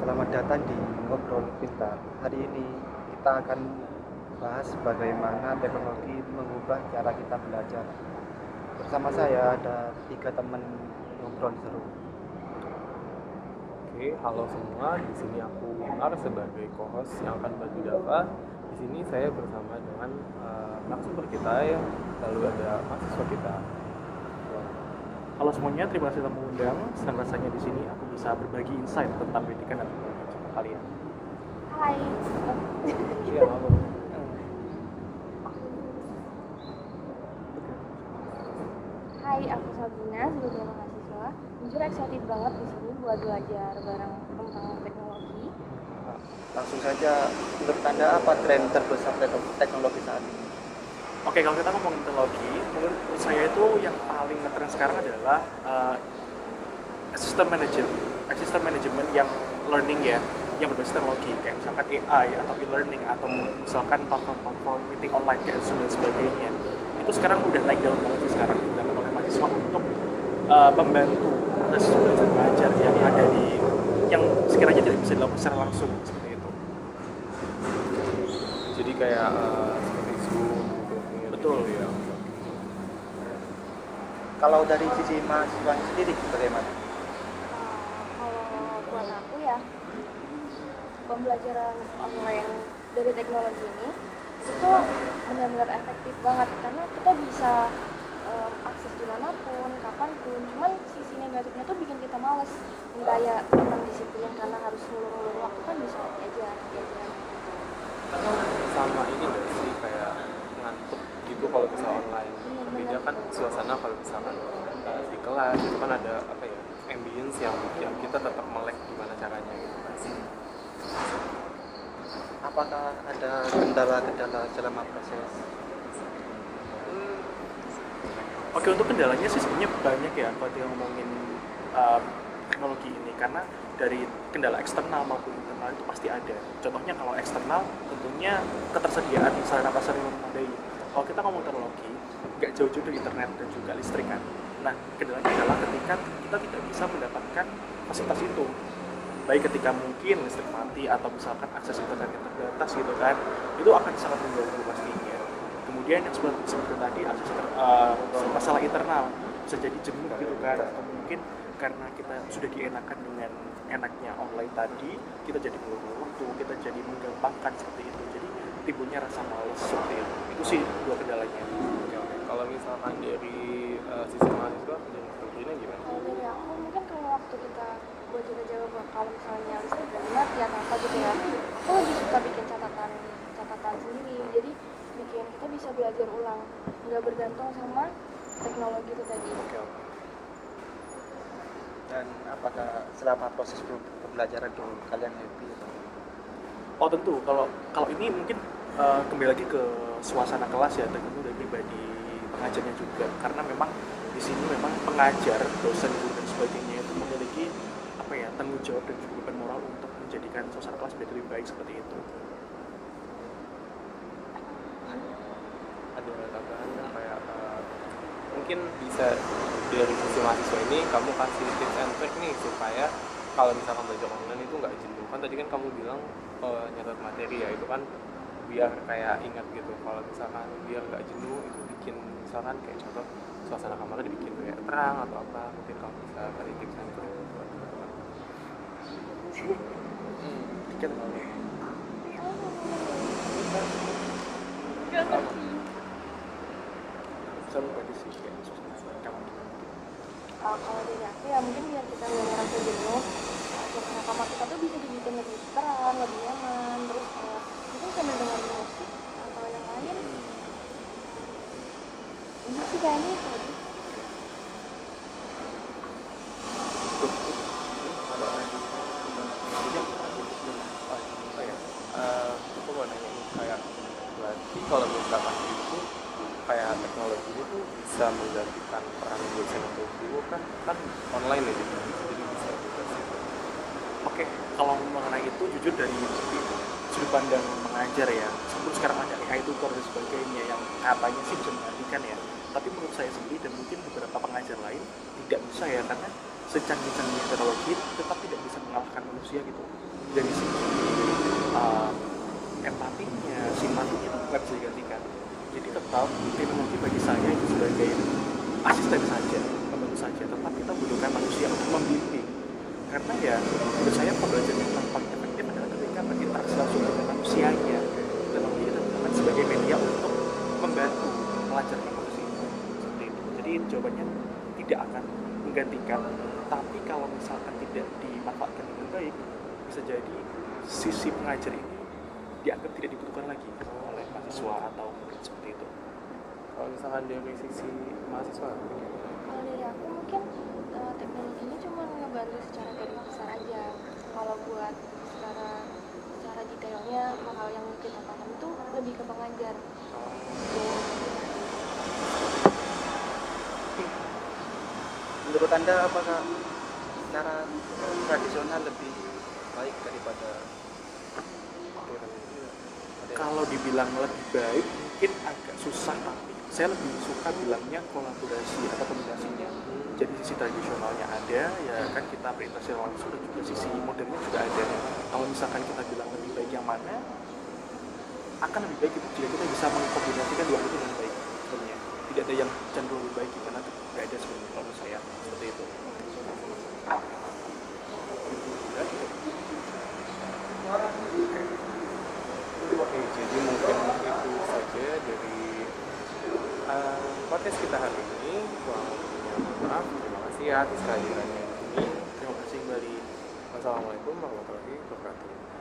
Selamat datang di Ngobrol Pintar. Hari ini kita akan bahas bagaimana teknologi mengubah cara kita belajar. Bersama saya ada 3 teman ngobrol seru. Oke, halo semua. Di sini aku Wimar sebagai co-host yang akan bantu Dava. Di sini saya bersama dengan narasumber kita yang lalu ada mahasiswa kita. Halo semuanya, terima kasih telah mengundang. Senang rasanya di sini aku bisa berbagi insight tentang pendidikan dan teknologi sama kalian. Hai, Iya, halo. hai, aku Sabrina sebagai mahasiswa. Jujur excited banget di sini buat belajar bareng tentang teknologi. Langsung saja, menurut Anda apa tren terbesar teknologi saat ini? Oke, kalau kita ngomongin teknologi, menurut saya itu yang paling ngetren sekarang adalah assistant management yang learning ya, yang berbasis teknologi, kayak misalkan AI atau e-learning atau misalkan platform meeting online kayak Zoom dan sebagainya. Itu sekarang udah naik daun banget sih sekarang digunakan oleh mahasiswa untuk membantu proses belajar yang ada yang sekiranya tidak bisa dilakukan secara langsung seperti itu. Jadi kayak seperti Zoom gitu. Betul. Gitu ya. Kalau dari sisi mahasiswa sendiri bagaimana? Kalau buat aku ya, pembelajaran online dari teknologi ini itu benar-benar efektif banget karena kita bisa akses dimanapun, kapanpun. Cuman sisi negatifnya tuh bikin kita males, kayak tentang disiplin karena harus ngulur-ngulur waktu kan bisa aja. Sama ini nggak sih kayak ngantuk gitu kalau bisa online. Beda kan suasana kalau misalkan di kelas itu kan ada apa ya, ambience yang bikin kita tetap melek gimana caranya gitu kan. Apakah ada kendala-kendala selama proses? Oke, untuk kendalanya sih sebenarnya banyak ya kalau kita ngomongin teknologi ini, karena dari kendala eksternal maupun internal itu pasti ada. Contohnya kalau eksternal tentunya ketersediaan sarana prasarana yang memadai. Kalau kita ngomong teknologi, nggak jauh-jauh dari internet dan juga listrik kan. Nah, kendalanya adalah ketika kita tidak bisa mendapatkan fasilitas itu. Baik ketika mungkin listrik mati atau misalkan akses internet yang terbatas gitu kan, itu akan sangat mengganggu pastinya. Kemudian yang seperti tadi masalah internal bisa jadi jenuh gitu kan, atau mungkin karena kita sudah dienakan dengan enaknya online tadi, kita jadi mengulur waktu, kita jadi menggampangkan seperti itu, jadi timbulnya rasa malas seperti itu. Itu sih dua kendalanya. Oke. Kalau misalkan dari sisi mahasiswa dan tentunya gimana? Kalau dari aku mungkin kalau waktu kita buat jaga-jaga kalau misalnya listrik dari mati atau apa gitu ya, aku lebih suka bikin catatan sendiri. Jadi kita bisa belajar ulang, nggak bergantung sama teknologi itu tadi. Oke. Dan apakah selama proses pembelajaran itu kalian happy? Oh tentu, kalau ini mungkin kembali lagi ke suasana kelas ya, tergantung dari pribadi pengajarnya juga, karena memang di sini memang pengajar, dosen, guru dan sebagainya itu memiliki apa ya, tanggung jawab dan juga beban moral untuk menjadikan suasana kelas menjadi lebih baik seperti itu. Ada tambahan kayak mungkin bisa dari sisi mahasiswa ini kamu kasih tips and trick nih supaya kalau misalkan belajar online itu nggak jenuh. Kan tadi kan kamu bilang nyatet materi ya, itu kan biar kayak ingat gitu. Kalau misalkan biar nggak jenuh itu bikin misalkan kayak contoh suasana kamarnya dibikin kayak terang atau apa, mungkin kamu bisa kasih tips and trick buat teman-teman. Dikit kalau Gak ngerti. bisa berbagi sih kayak suasana kamar. Kalau dari aku ya mungkin biar kita nggak ngerasa jenuh, suasana kamar kita tuh bisa dibikin lebih terang, lebih nyaman, terus mungkin sambil dengar musik atau yang lain. Ini sih kayaknya itu aja. Aku mau nanya nih kayak berarti kalau misalkan itu kayak teknologi ini tuh bisa menggantikan peran dosen atau guru kan online ya, jadi bisa juga sih. Oke, kalau mengenai itu jujur dari sudut pandang mengajar ya, sebelum sekarang ada AI tutor dan sebagainya yang katanya sih bisa menggantikan ya, tapi menurut saya sendiri dan mungkin beberapa pengajar lain tidak bisa ya, karena secanggih-canggihnya teknologi tetap tidak bisa mengalahkan manusia gitu. dari segi empatinya, simpatinya itu nggak bisa digantikan. Jadi tetap teknologi bagi saya itu sebagai asisten saja, membantu saja. Tetap kita butuhkan manusia untuk membimbing. Karena ya menurut saya pembelajaran yang paling efektif adalah ketika berinteraksi langsung dengan manusianya. Teknologi kita gunakan sebagai media untuk membantu pelajarnya manusia seperti itu. Jadi jawabannya tidak akan menggantikan, tapi kalau misalkan tidak dimanfaatkan dengan baik, bisa jadi sisi pengajar ini dianggap tidak dibutuhkan lagi oleh mahasiswa atau murid seperti itu. Kalau misalkan dari sisi mahasiswa, Kalau dari aku mungkin teknologi ini cuma ngebantu secara garis besar aja. Kalau buat secara detailnya hal yang kita paham itu lebih ke pengajar. Menurut Anda apakah cara tradisional lebih baik daripada modern? Kalau dibilang lebih baik mungkin agak susah, tapi saya lebih suka bilangnya kolaborasi atau kombinasinya. Jadi sisi tradisionalnya ada, ya kan kita berinteraksi langsung, dan juga sisi modernnya juga ada. Kalau misalkan kita bilang lebih baik yang mana, akan lebih baik jika kita bisa mengkombinasikan dua itu dengan baik. Sebenarnya tidak ada yang cenderung lebih baik gimana, tidak ada sebenarnya kalau menurut saya seperti itu. oke, jadi mungkin itu saja dari podcast kita hari ini. Kurang lebihnya mohon maaf. Terima kasih ya atas kehadirannya di sini. Terima kasih kembali. Wassalamualaikum warahmatullahi wabarakatuh.